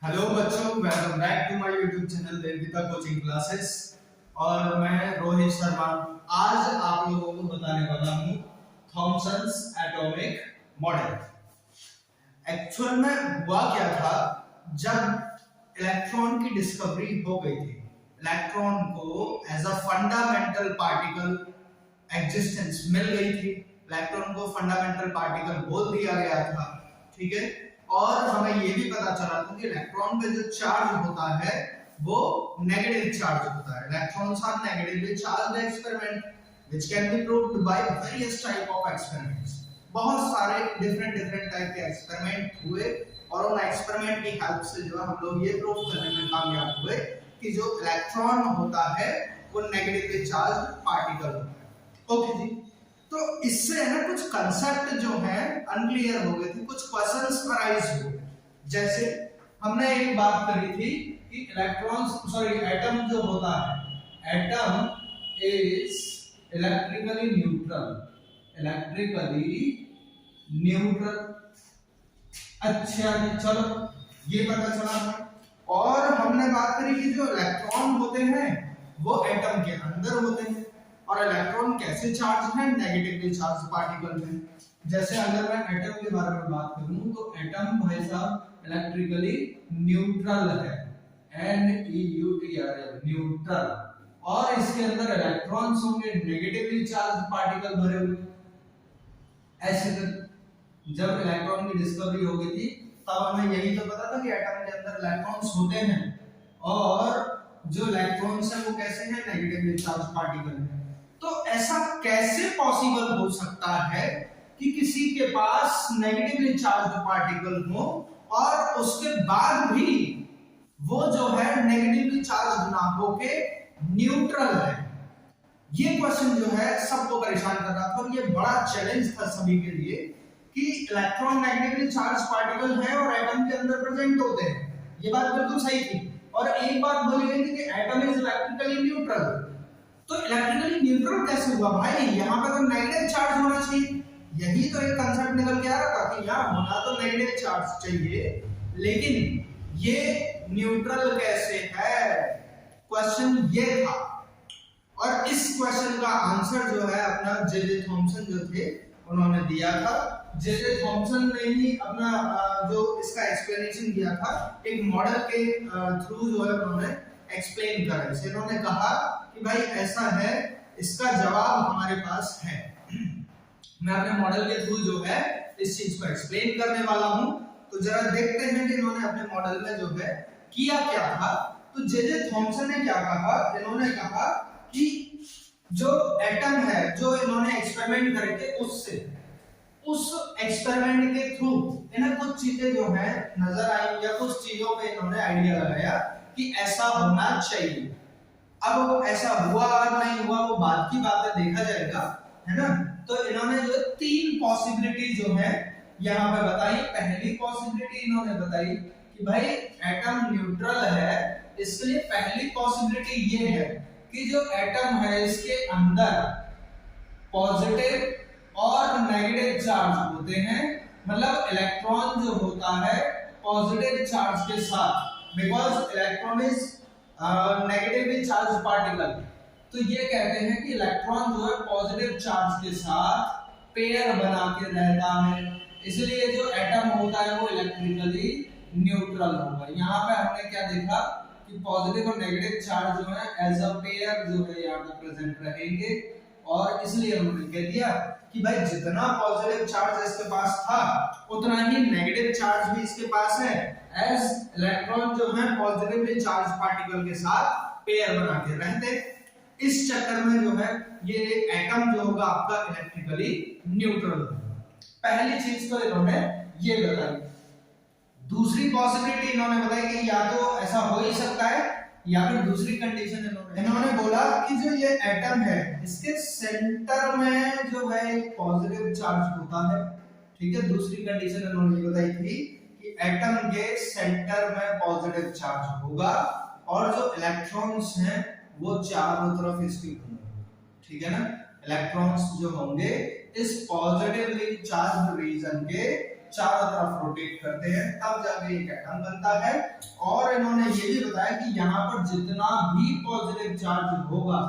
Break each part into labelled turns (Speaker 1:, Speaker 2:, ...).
Speaker 1: Hello बच्चों, welcome back to my YouTube channel Vedika coaching classes. और मैं रोहित शर्मा आज आप लोगों को बताने वाला हूँ थॉमसन्स एटॉमिक मॉडल। एक्चुअल में हुआ क्या था, जब इलेक्ट्रॉन की डिस्कवरी हो गई थी, इलेक्ट्रॉन को as a fundamental particle existence मिल गई थी, इलेक्ट्रॉन को फंडामेंटल पार्टिकल बोल दिया गया था, ठीक है। और हमें ये भी पता चला था कि इलेक्ट्रॉन पे जो चार्ज होता है वो नेगेटिव चार्ज होता है। Electrons are negatively charged experiment which can be proved by various type of experiments. बहुत सारे डिफरेंट टाइप के एक्सपेरिमेंट हुए और उन एक्सपेरिमेंट की हेल्प से जो हम लोग ये प्रूव करने में कामयाब हुए कि जो इलेक्ट्रॉन होता है वो नेगेटिवली चार्ज्ड पार्टिकल होता है। ओके जी, तो इससे है ना कुछ कंसेप्ट जो है अनक्लियर हो गए थे, कुछ क्वेश्चंस अराइज हुए। जैसे हमने एक बात करी थी कि एटम जो होता है, एटम इज इलेक्ट्रिकली न्यूट्रल। अच्छा जी, चलो ये पता चला था। और हमने बात करी कि जो इलेक्ट्रॉन होते हैं वो एटम के अंदर होते हैं और इलेक्ट्रॉन कैसे चार्ज है, नेगेटिवली चार्ज पार्टिकल में। जैसे अगर मैं एटम के बारे में बात करूं तो एटम भाई साहब इलेक्ट्रिकली न्यूट्रल है, NEUTRL न्यूट्रल, और इसके अंदर इलेक्ट्रॉन्स होंगे नेगेटिवली चार्ज पार्टिकल भरे हुए। ऐसे जब इलेक्ट्रॉन की डिस्कवरी हो गई थी तब हमें यही तो पता था कि एटम के अंदर इलेक्ट्रॉन्स होते हैं और जो इलेक्ट्रॉन्स हैं वो कैसे हैं, नेगेटिवली चार्ज पार्टिकल हैं। तो ऐसा कैसे पॉसिबल हो सकता है कि किसी के पास नेगेटिवली चार्ज पार्टिकल हो और उसके बाद भी वो जो है नेगेटिवली चार्ज ना होके न्यूट्रल है। ये क्वेश्चन जो है सबको परेशान कर रहा था और ये बड़ा चैलेंज था सभी के लिए कि इलेक्ट्रॉन नेगेटिवली चार्ज पार्टिकल है और एटम के अंदर प्रेजेंट होते हैं। ये बात बिल्कुल सही थी। और एक बात बोली गई थी कि एटम इज इलेक्ट्रिकली न्यूट्रल। तो इलेक्ट्रिकली न्यूट्रल कैसे हुआ भाई, यहाँ पे तो नेगेटिव चार्ज होना चाहिए। यही तो एक कंसेप्ट निकल के आ रहा था कि यहाँ होना तो नेगेटिव चार्ज चाहिए, लेकिन ये न्यूट्रल कैसे है, क्वेश्चन ये था। और इस क्वेश्चन का आंसर जो है अपना जे थॉमसन जो थे उन्होंने दिया था। जे थॉमसन ने ही अपना जो इसका एक्सप्लेनेशन दिया था एक मॉडल के थ्रू जो है उन्होंने एक्सप्लेन करा। इसे उन्होंने कहा कि भाई ऐसा है, इसका जवाब हमारे पास है। मैं अपने मॉडल के थ्रू जो है इस चीज को एक्सप्लेन करने वाला हूं। तो जरा देखते हैं कि इन्होंने अपने मॉडल में जो है किया क्या था। तो जे थॉमसन ने क्या कहा, इन्होंने कहा कि जो एटम है जो इन्होंने एक्सपेरिमेंट करे थे उससे उस एक्सपेरिमेंट के थ्रू इन्हें कुछ चीजें जो है नजर आई या कुछ चीजों पे इन्होंने आइडिया लगाया कि ऐसा होना चाहिए। अब ऐसा हुआ और नहीं हुआ वो बाद की बात है, देखा जाएगा, है ना। तो इन्होंने जो तीन पॉसिबिलिटी जो है यहाँ पे बताई। पहली पॉसिबिलिटी इन्होंने बताई कि भाई एटम न्यूट्रल है, इसके लिए पहली पॉसिबिलिटी ये है कि जो एटम है इसके अंदर पॉजिटिव और नेगेटिव चार्ज होते हैं। मतलब इलेक्ट्रॉन जो होता है पॉजिटिव चार्ज के साथ, because electron is negatively charge particle. तो ये कहते हैं कि इलेक्ट्रॉन जो है पॉजिटिव चार्ज के साथ पेयर बना के रहता है, इसलिए जो एटम होता है वो इलेक्ट्रिकली न्यूट्रल होगा। यहाँ पे हमने क्या देखा कि पॉजिटिव और नेगेटिव चार्ज जो है एज अ पेयर जो है यहाँ पे प्रेजेंट रहेंगे, और इसलिए उन्होंने कह दिया कि भाई जितना पॉजिटिव चार्ज इसके पास था उतना ही नेगेटिव चार्ज भी इसके पास है, एज इलेक्ट्रॉन जो है पॉजिटिवली चार्ज पार्टिकल के साथ पेयर बना के रहते। इस चक्कर में जो है ये एटम जो होगा आपका इलेक्ट्रिकली न्यूट्रल होगा। पहली चीज तो इन्होंने ये बताई। दूसरी पॉसिबिलिटी इन्होंने बताई कि या तो ऐसा हो ही सकता है या फिर दूसरी कंडीशन इन्होंने बोला कि जो ये एटम है इसके सेंटर में जो है एक पॉजिटिव चार्ज होता है, ठीक है। दूसरी कंडीशन इन्होंने ये बताई थी कि एटम के सेंटर में पॉजिटिव चार्ज होगा और जो इलेक्ट्रॉन्स हैं वो चारों तरफ इसके घूमेंगे, ठीक है ना। इलेक्ट्रॉन्स जो होंगे इस पॉजिटिवली चार्ज्ड रीजन के चारों तरफ रोटेट करते हैं तब जाके एक एटम बनता है। और इन्होंने ये भी बताया कि यहाँ पर जितना भी पॉजिटिव चार्ज होगा,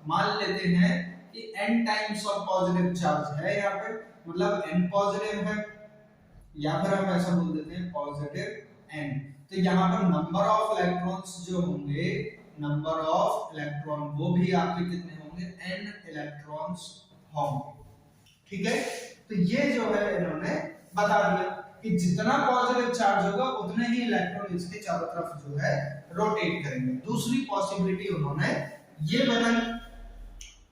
Speaker 1: मान लेते हैं कि n times of positive charge है यहाँ पे, मतलब n पॉजिटिव है, या फिर हम ऐसा बोल देते हैं पॉजिटिव n, तो यहाँ पर नंबर ऑफ इलेक्ट्रॉन्स जो होंगे, नंबर ऑफ इलेक्ट्रॉन वो भी आपके कितने होंगे, n इलेक्ट्रॉन्स होंगे। ठीक है, तो ये जो है इन्होंने बता दिया कि जितना पॉजिटिव चार्ज होगा उतने ही इलेक्ट्रॉन इसके चारों तरफ जो है रोटेट करेंगे। दूसरी पॉसिबिलिटी उन्होंने ये बताई।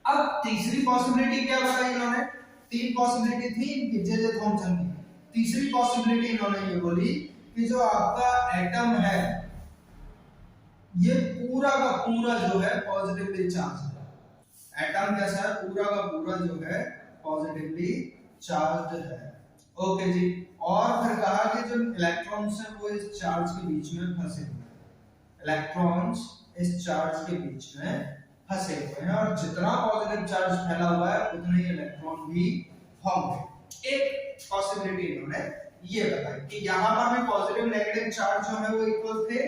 Speaker 1: अब तीसरी पॉसिबिलिटी क्या बताई इन्होंने, तीन पॉसिबिलिटी थी इनकी जे थॉमसन की। तीसरी पॉसिबिलिटी इन्होंने ये बोली कि जो आपका एटम है ये पूरा का पूरा जो है पॉजिटिवली चार्ज है। एटम कैसा है, पूरा का पूरा जो है पॉजिटिवली चार्ज है। ओके जी, और फिर कहा कि जो इलेक्ट्रॉन्स हैं वो इस चार्ज के बीच में फंसे हुए हैं, इलेक्ट्रॉन्स इस चार्ज के बीच में फंसे हुए हैं, और जितना पॉजिटिव चार्ज फैला हुआ है उतने ही इलेक्ट्रॉन भी होंगे। एक पॉसिबिलिटी इन्होंने ये बताई कि यहाँ पर भी पॉजिटिव नेगेटिव चार्ज जो है वो इक्वल थे,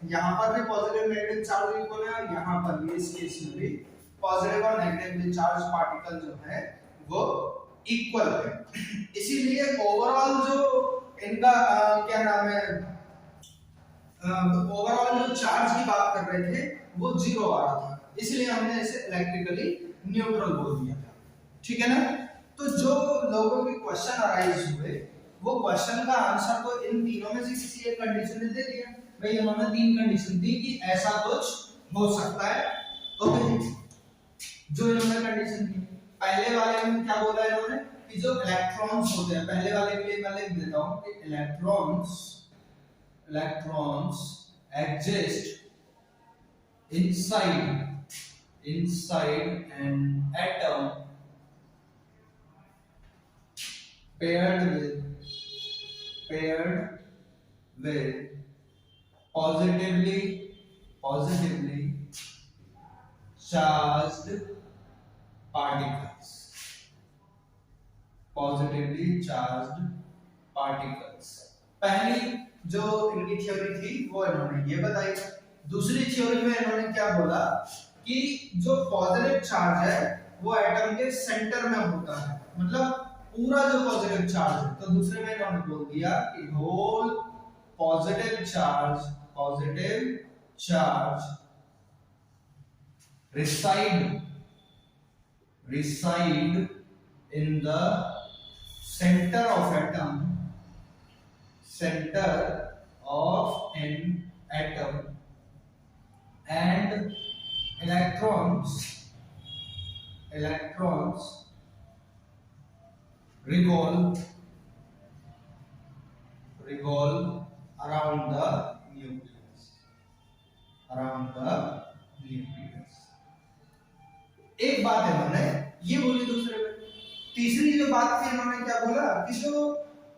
Speaker 1: यहाँ पर भी पॉजिटिव नेगेटिव चार्ज इक्वल है, और यहाँ पर भी इस केस में भी पॉजिटिव और नेगेटिवली चार्ज पार्टिकल जो है वो इक्वल है। इसीलिए ओवरऑल जो इनका क्या नाम है, ओवरऑल जो चार्ज की बात कर रहे थे वो 0 आ रहा था, इसलिए हमने इसे इलेक्ट्रिकली न्यूट्रल बोल दिया था। ठीक है ना, तो जो लोगों के क्वेश्चन अराइज हुए वो क्वेश्चन का आंसर तो इन तीनों में से किसी एक कंडीशन ने दे दिया। भाई इन्होंने तीन कंडीशन दी कि ऐसा कुछ हो सकता है। ओके जी, जो इन्होंने कंडीशन दी, पहले वाले में क्या बोला इन्होंने कि जो इलेक्ट्रॉन्स होते हैं, पहले वाले के लिए मैं लिख देता हूं कि electrons exist inside an atom paired with positively charged particles, पहली जो इनकी थ्योरी थी वो इन्होंने ये बताई। दूसरी थ्योरी में इन्होंने क्या बोला कि जो पॉजिटिव चार्ज है वो एटम के सेंटर में होता है, मतलब पूरा जो पॉजिटिव चार्ज है। तो दूसरे में इन्होंने बोल दिया कि whole positive charge reside in the center of an atom and electrons revolve around the nucleus. एक बात इन्होंने ये बोली दूसरे में। तीसरी जो बात थी इन्होंने क्या बोला कि जो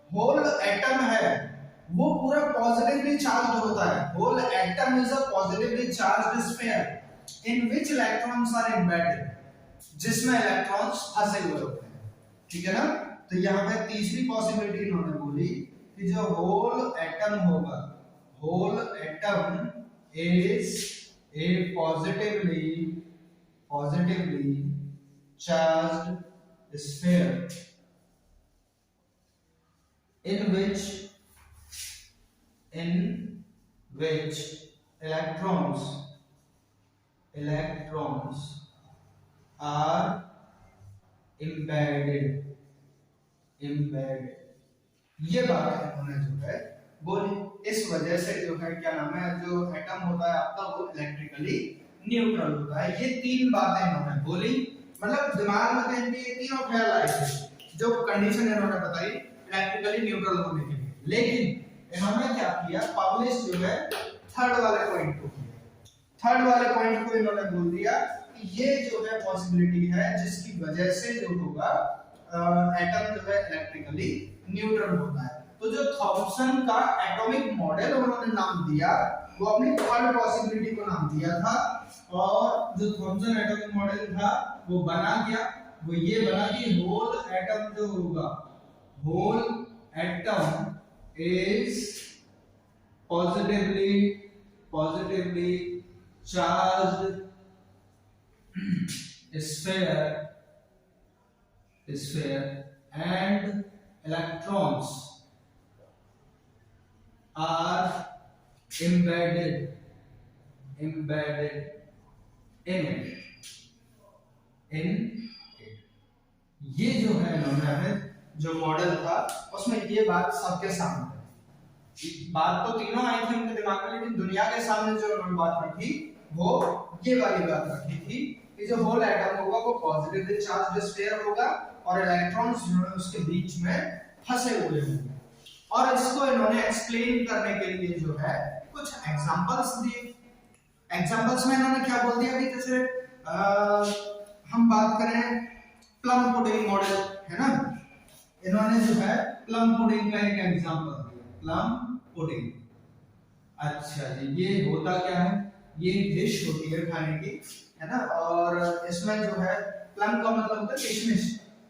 Speaker 1: होल एटम है वो पूरा पॉजिटिवली चार्ज्ड होता है। Whole atom is a positively charged sphere in which electrons are embedded, जिसमें इलेक्ट्रॉन्स फंसे हुए होते हैं। ठीक है ना, तो यहाँ पे तीसरी पॉसिबिलिटी इन्होंने बोली कि जो होल एटम होगा, whole atom is a positively charged sphere in which electrons are embedded। ये बात इन्होंने जो है बोली। इस वजह से जो है क्या नाम है, जो एटम होता है आपका वो इलेक्ट्रिकली न्यूट्रल होता है। ये तीन बातें इन्होंने बोली, मतलब दिमाग में तो इनके ये तीनों ख्याल आए थे जो कंडीशन इन्होंने बताई इलेक्ट्रिकली न्यूट्रल होने के लिए। लेकिन इन्होंने क्या किया, पब्लिश जो है थर्ड वाले पॉइंट को किया। थर्ड वाले पॉइंट को इन्होंने बोल दिया कि ये जो है पॉसिबिलिटी है जिसकी वजह से जो होगा एटम जो है इलेक्ट्रिकली न्यूट्रल होता है। तो जो थॉमसन का एटॉमिक मॉडल उन्होंने नाम दिया वो अपनी थर्ड पॉसिबिलिटी को नाम दिया था, और जो थॉमसन एटॉमिक मॉडल था वो बना क्या, वो ये बना कि होल एटम जो होगा, whole atom is positively charged sphere and electrons are embedded in it ये जो है इन्होंने जो मॉडल था उसमें ये बात सबके सामने, बात तो तीनों आई थी उनके दिमाग में, लेकिन दुनिया के सामने जो उन्होंने बात रखी वो ये वाली बात रखी थी कि जो होल एटम होगा वो पॉजिटिवली चार्ज्ड स्फीयर होगा और इलेक्ट्रॉन्स जो है उसके बीच में फंसे हुए होंगे। और इसको इन्होंने एक्सप्लेन करने के लिए जो है कुछ एग्जांपल्स दिए। एग्जांपल्स में इन्होंने क्या बोल दिया कि जैसे हम बात करें प्लम पुडिंग मॉडल है ना, इन्होंने जो है प्लम पुडिंग का एक एग्जांपल दिया, प्लम पुडिंग। अच्छा जी, ये होता क्या है, ये डिश होती है खाने की, है ना, और इसमें जो है प्लम का मतलब होता है किशमिश,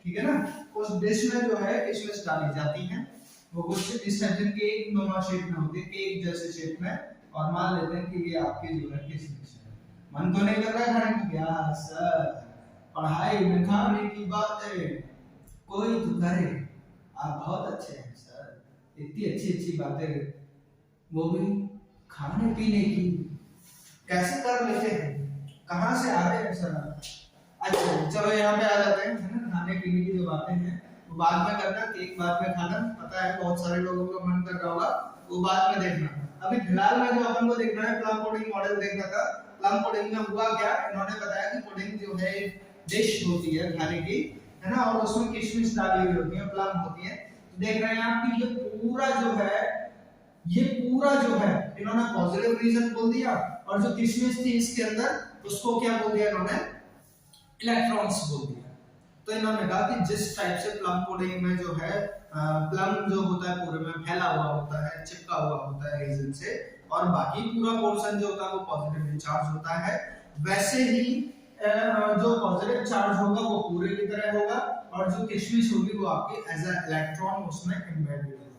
Speaker 1: ठीक है ना, उस डिश में जो है किशमिश डाली जाती है, वो कुछ इस टाइप से केक नुमा शेप में होती है, केक जैसे शेप में, और मान लेते हैं कि ये आपकी जो है किशमिश है। मन तो नहीं कर रहा है खाने की, क्या सर पढ़ाई में खाने की बात है, कोई तो करे, आप बहुत अच्छे हैं सर, इतनी अच्छी अच्छी बातें, वो भी खाने पीने की कैसे कर लेते हैं, कहाँ से आ रहे हैं सर। अच्छा चलो यहाँ पे आ जाते हैं, है ना, खाने पीने की जो बातें हैं वो बाद में करना, केक बाद में खाना, पता है बहुत सारे लोगों का मन कर रहा होगा, वो बाद में देखना। अभी फिलहाल में जो अपन को देखना है प्लम पुडिंग मॉडल देखना था। प्लम पुडिंग में हुआ क्या, इन्होंने बताया कि पुडिंग जो है डिश होती है खाने की, है ना, और उसमें किशमिश डाली हुई होती है, प्लम होती है। तो देख रहे हैं आप कि ये पूरा जो है इन्होंने पॉजिटिव रीजन बोल दिया, और जो किशमिश थी इसके अंदर उसको क्या बोल दिया इन्होंने, इलेक्ट्रॉन्स बोल दिया। तो इन्होंने कहा कि जिस टाइप से प्लम पुडिंग में जो है प्लम जो होता है पूरे में फैला हुआ होता है, चिपका हुआ होता है रीजन से, और बाकी पूरा पोर्शन जो होता है वो पॉजिटिवली चार्ज होता है, वैसे ही जो पॉजिटिव चार्ज होगा वो पूरे की तरह होगा, और जो किशमिश होगी वो आपकी एज अ इलेक्ट्रॉन उसमें एम्बेडेड होगी,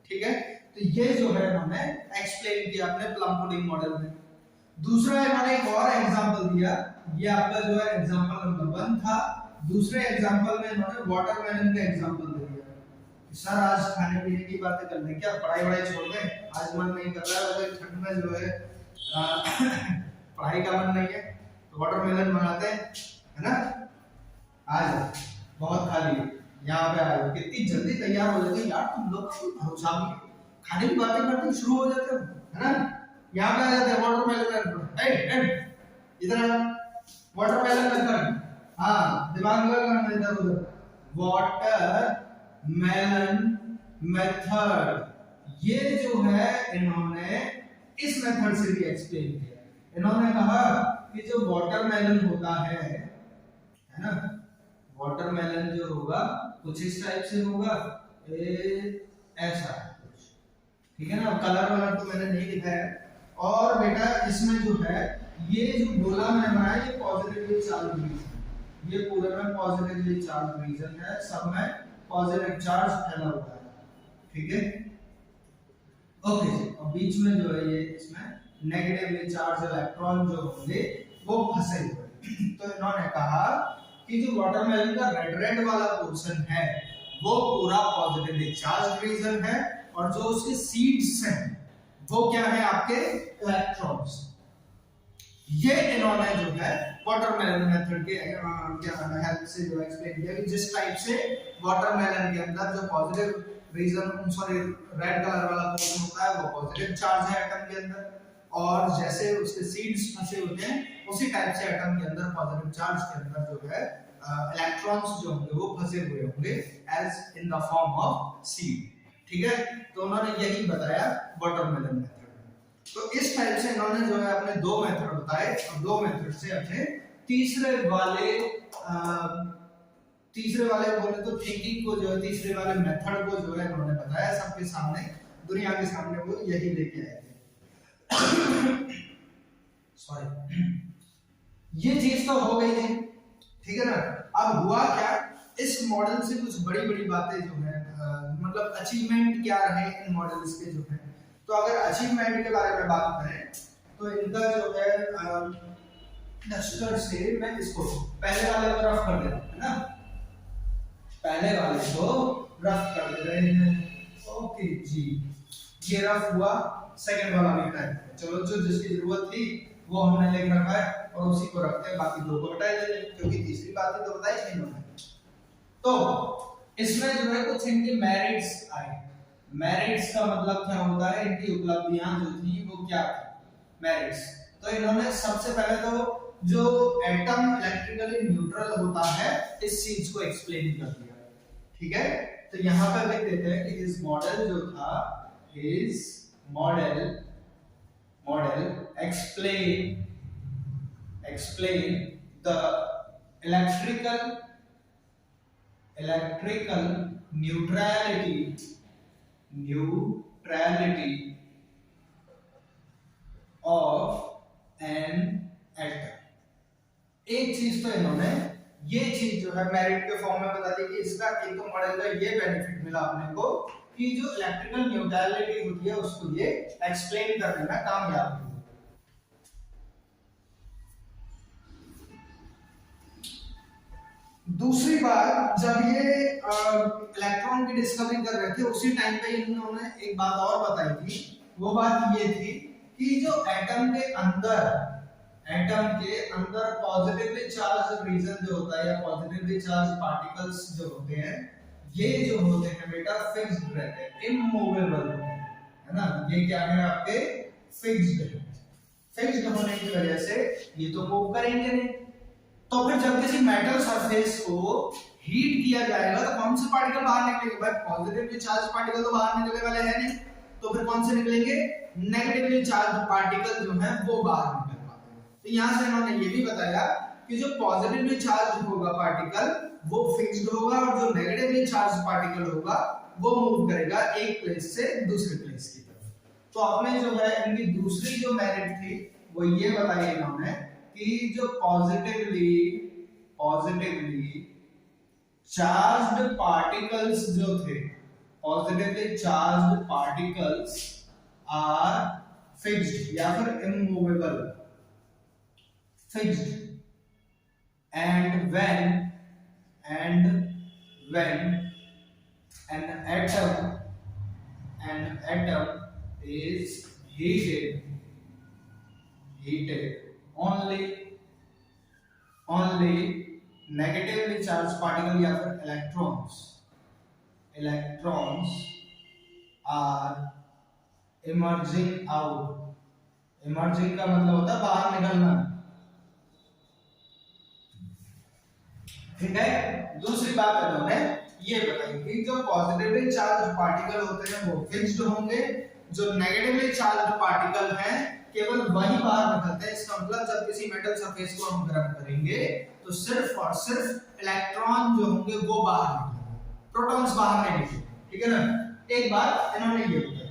Speaker 1: ठीक है। तो ये जो है इन्होंने एक्सप्लेन किया अपने प्लम पुडिंग मॉडल में। दूसरा इन्होंने एक और एग्जांपल दिया, ये आपका जो है एग्जांपल नंबर 1 था। दूसरे एग्जांपल में इन्होंने वाटरमेलन का एग्जांपल दे दिया। सर आज खाने पीने की बातें कर लें क्या, पढ़ाई छोड़ दें, आज मन नहीं कर रहा है, ठंड में जो है पढ़ाई का मन नहीं है, तो वाटरमेलन बनाते हैं, है ना। आज बहुत खाली यहाँ पे आए, कितनी जल्दी तैयार हो जाते हैं यार तुम लोग, भरोसा भी खाने की बातें करते शुरू हो जाते हो, है ना। यहाँ पे आ जाते हैं वाटरमेलन, इधर वाटरमेलन मेथड, हाँ दिमाग लगाना इधर उधर, वाटरमेलन मेथड, ये जो है इन्होंने इस मेथड से भी एक्सप्लेन किया। इन्होंने कहा कि जो वाटरमेलन होता है ना, वाटरमेलन जो होगा कुछ इस टाइप से होगा, ऐसा कुछ, ठीक है ना। कलर वाला तो मैंने नहीं दिखाया, और बेटा इसमें जो है ये जो गोला मैंने बनाया ये पॉजिटिवली चार्ज रीजन, ये पूरे में पॉजिटिवली चार्ज रीजन है, सब में पॉजिटिव चार्ज फैला हुआ है, ठीक है। ओके जी, और बीच में जो है ये इसमें नेगेटिवली चार्ज इलेक्ट्रॉन जो होंगे वो फंसे हुए। तो इन्होंने कहा कि जो वाटरमेलन का रेड वाला पोर्शन है वो पूरा पॉजिटिवली चार्ज रीजन है, और जो उसके सीड्स हैं वो क्या है आपके इलेक्ट्रॉन्स। ये इन्होंने जो है वाटरमेलन मेथड के हेल्प से जो एक्सप्लेन किया कि जिस टाइप से वाटरमेलन के अंदर जो positive region, sorry red colour वाला पोर्शन होता है वो पॉजिटिव चार्ज है एटम के अंदर, और जैसे उसके सीड्स फंसे होते हैं उसी टाइप से एटम के अंदर पॉजिटिव चार्ज के अंदर जो है इलेक्ट्रॉन्स जो होंगे वो फंसे हुए होंगे as in the form of seed, ठीक है। तो उन्होंने यही बताया वाटरमेलन मेथड। तो इस टाइप से इन्होंने जो है अपने 2 मेथड बताए, और 2 मेथड से अपने तीसरे वाले बोले तो थिंकिंग को जो है, तीसरे वाले मेथड को जो है इन्होंने बताया सबके सामने, दुनिया के सामने, वो यही लेके आए थे। सॉरी, ये चीज तो हो गई थी, ठीक है ना। अब हुआ क्या, इस मॉडल से कुछ बड़ी बातें जो है मतलब अचीवमेंट क्या रहे इन मॉडल्स के जो है। तो अगर अचीवमेंट के बारे में बात करें तो इनका जो है डस्टर से मैं इसको पहले वाले को रफ कर देता हूं, है ना, पहले वाले को रफ कर दे रहे हैं। ओके जी, ये रफ हुआ, सेकंड वाला भी है। चलो जो जिसकी जरूरत थी वो हमने लिख रखा है और उसी को रखते हैं, बाकी दो को हटा देते हैं क्योंकि तीसरी बात तो बताई नहीं उन्होंने। तो इसमें जो है कुछ इनके मेरिट्स आए। मेरिट्स का मतलब क्या होता है, इनकी उपलब्धियां जो थी वो क्या थी, मेरिट्स। तो इन्होंने सबसे पहले तो जो एटम इलेक्ट्रिकली न्यूट्रल होता है इस चीज को एक्सप्लेन कर दिया, ठीक है। तो यहां पर लिख देते हैं कि इस मॉडल जो था, इस model explain the electrical neutrality of an atom। एक चीज तो इन्होंने ये चीज जो है मेरिट के फॉर्म में बता दी कि इसका एक तो मॉडल का ये बेनिफिट मिला अपने को कि जो इलेक्ट्रिकल न्यूट्रलिटी होती है उसको ये एक्सप्लेन करने में कामयाब हुआ। दूसरी बात, जब ये इलेक्ट्रॉन की डिस्कवरी कर रहे थे उसी टाइम पे इन्होंने एक बात और बताई थी। वो बात ये थी कि जो एटम के अंदर पॉजिटिवली चार्ज रीजन जो होता है या पॉजिटिवली चार्ज पार्टिकल्स जो होते हैं, ये जो होते हैं बेटा फिक्स्ड रहते हैं, इमूवेबल होते हैं, है ना। ये क्या है आपके फिक्स्ड है। फिक्स्ड होने की वजह से ये तो मूव करेंगे नहीं। तो फिर जब किसी मेटल सरफेस को हीट किया जाएगा तो कौन से पार्टिकल बाहर निकलेंगे, भाई पॉजिटिवली चार्ज पार्टिकल तो बाहर निकलने वाले हैं नहीं, तो फिर कौन से निकलेंगे, नेगेटिवली चार्ज पार्टिकल जो है वो बाहर निकल पाते हैं। तो यहां से इन्होंने ये भी बताया कि जो पॉजिटिवली चार्ज होगा पार्टिकल वो फिक्स्ड होगा और जो नेगेटिवली चार्ज पार्टिकल होगा वो मूव करेगा एक प्लेस से दूसरे प्लेस की तरफ। तो आपने जो है इनकी दूसरी जो मेरिट थी वो ये बताई इन्होंने कि जो पॉजिटिवली चार्ज्ड पार्टिकल्स जो थे, positively charged particles are fixed या फिर immovable, fixed, and when an atom is heated only negatively charged particle या फिर electrons are emerging out। emerging का मतलब होता है बाहर निकलना, ठीक है। दूसरी बात इन्होंने ये बताई कि जो पॉजिटिवली चार्ज पार्टिकल होते हैं वो फिक्स्ड होंगे, जो नेगेटिवली चार्ज पार्टिकल हैं केवल वही बाहर निकलते हैं। इसका मतलब जब किसी मेटल सरफेस को हम गर्म करेंगे तो सिर्फ और सिर्फ इलेक्ट्रॉन जो होंगे वो बाहर निकलेंगे, प्रोटॉन्स बाहर नहीं निकलेंगे, ठीक है ना। एक बात इन्होंने ये बताई।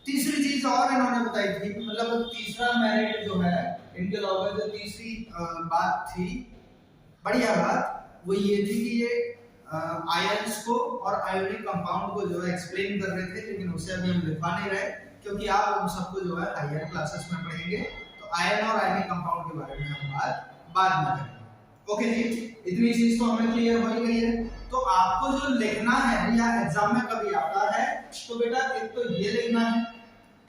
Speaker 1: तीसरी चीज और इन्होंने बताई थी, मतलब तीसरा मेरिट जो है इनके लॉ में जो तीसरी बात थी, बढ़िया बात, वो ये थी कि ये आयंस को और आयोनिक कंपाउंड को जो है एक्सप्लेन कर रहे थे, लेकिन उसे अभी हम लिखवा नहीं रहे क्योंकि आप उन सबको जो है हायर क्लासेस में पढ़ेंगे। तो आयन और आयनिक कंपाउंड के बारे में हम बाद में करेंगे। ओके जी, इतनी चीज तो हमें क्लियर हो गई है। तो आपको जो लिखना है या एग्जाम में कभी आता है तो बेटा एक तो ये लिखना है,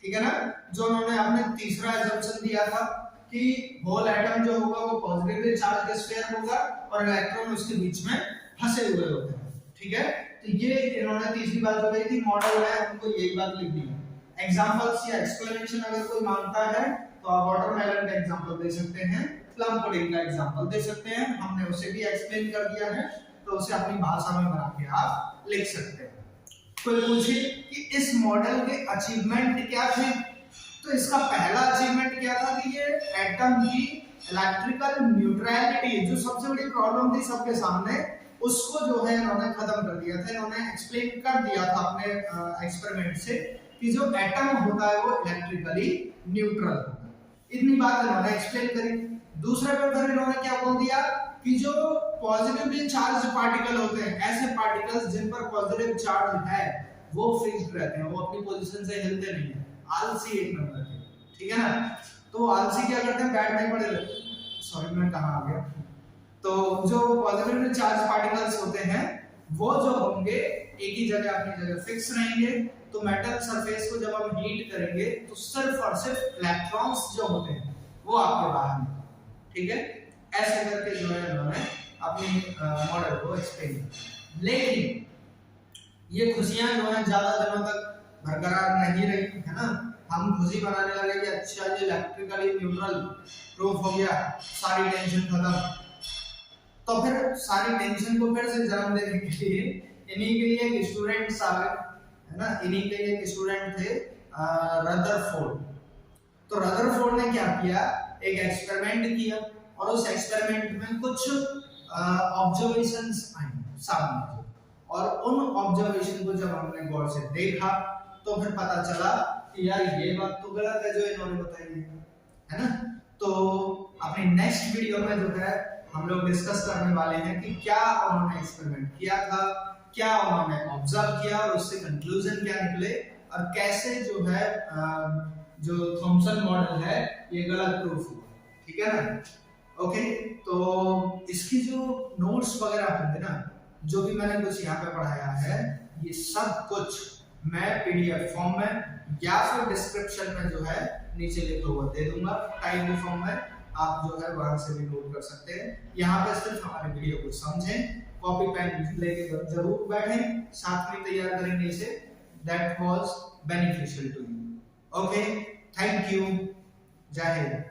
Speaker 1: ठीक है ना, जो उन्होंने आपने तीसरा असम्पशन दिया था कि होल एटम जो होगा वो पॉजिटिवली चार्ज स्फीयर होगा और इलेक्ट्रॉन उसके बीच में फंसे हुए होते हैं, ठीक है। तो ये इन्होंने तीसरी बात जो कही थी, मॉडल है उनको यही बात लिखनी है। एग्जांपल्स या एक्सप्लेनेशन अगर कोई मांगता है तो आप वाटरमेलन का एग्जांपल दे सकते हैं, प्लम पुडिंग का एग्जांपल दे सकते हैं, हमने उसे भी एक्सप्लेन कर दिया है तो उसे अपनी भाषा में बना के आप लिख सकते हैं। कोई पूछे कि इस मॉडल के अचीवमेंट क्या थे, तो इसका पहला अचीवमेंट क्या था कि ये एटम की इलेक्ट्रिकल न्यूट्रलिटी जो सबसे बड़ी प्रॉब्लम थी सबके सामने, उसको जो है इन्होंने खत्म कर दिया था। इन्होंने एक्सप्लेन कर दिया था अपने एक्सपेरिमेंट से कि जो एटम होता है वो इलेक्ट्रिकली न्यूट्रल होता है। इतनी बात इन्होंने एक्सप्लेन करी। दूसरे पे फिर इन्होंने क्या बोल दिया कि जो पॉजिटिवली चार्ज पार्टिकल होते हैं, ऐसे पार्टिकल्स जिन पर पॉजिटिव चार्ज है वो फिक्स्ड रहते हैं, वो अपनी पोजीशन से हिलते नहीं है, आलसी एक नंबर के, ठीक है ना। तो आलसी क्या करते हैं, बैठ नहीं पड़े रहते, सॉरी मैं कहां आ गया। तो जो पॉजिटिवली चार्ज पार्टिकल्स होते हैं वो जो होंगे एक ही जगह अपनी जगह फिक्स रहेंगे। तो मेटल सरफेस को जब हम हीट करेंगे तो सिर्फ और सिर्फ इलेक्ट्रॉन्स जो होते हैं वो आपके बाहर निकलेंगे, ठीक है। ऐसे करके जो है उन्होंने अपनी मॉडल को एक्सप्लेन किया। लेकिन ये खुशियां जो है ज्यादा दिनों तक बरकरार नहीं रही, है ना। हम खुशी बनाने लगे कि अच्छा ये इलेक्ट्रिकली न्यूट्रल प्रूफ हो गया, सारी टेंशन खत्म। तो फिर सारी टेंशन को फिर से जन्म देने के लिए इन्हीं के लिए एक स्टूडेंट्स आ गए, है ना। इन्हीं के लिए एक स्टूडेंट थे रदरफोर्ड। तो रदरफोर्ड ने क्या किया, एक एक्सपेरिमेंट किया और उस एक्सपेरिमेंट में कुछ ऑब्जर्वेशंस आई सामने, और उन ऑब्जर्वेशन को जब हमने गौर से देखा तो फिर पता चला कि यार ये बात तो गलत है जो इन्होंने बताई है ना। तो अपनी नेक्स्ट वीडियो में जो है हम लोग डिस्कस करने वाले हैं कि क्या उन्होंने एक्सपेरिमेंट किया था, क्या उन्होंने ऑब्जर्व किया और उससे कंक्लूजन क्या निकले, और कैसे जो है जो थॉमसन मॉडल है ये गलत प्रूफ हुआ, ठीक है ना। ओके, तो इसकी जो नोट्स वगैरह होंगे ना, जो भी मैंने कुछ यहाँ पे पढ़ाया है, ये सब कुछ मैं पीडीएफ फॉर्म में या फिर डिस्क्रिप्शन में जो है नीचे लिखा हुआ दे दूंगा टाइप फॉर्म में, आप जो है वहां से भी नोट कर सकते हैं। यहाँ पे सिर्फ हमारे वीडियो को समझें, कॉपी पेन लेके जरूर बैठें, साथ में तैयार करेंगे इसे, that was beneficial to you. Okay, thank you, जय हिंद।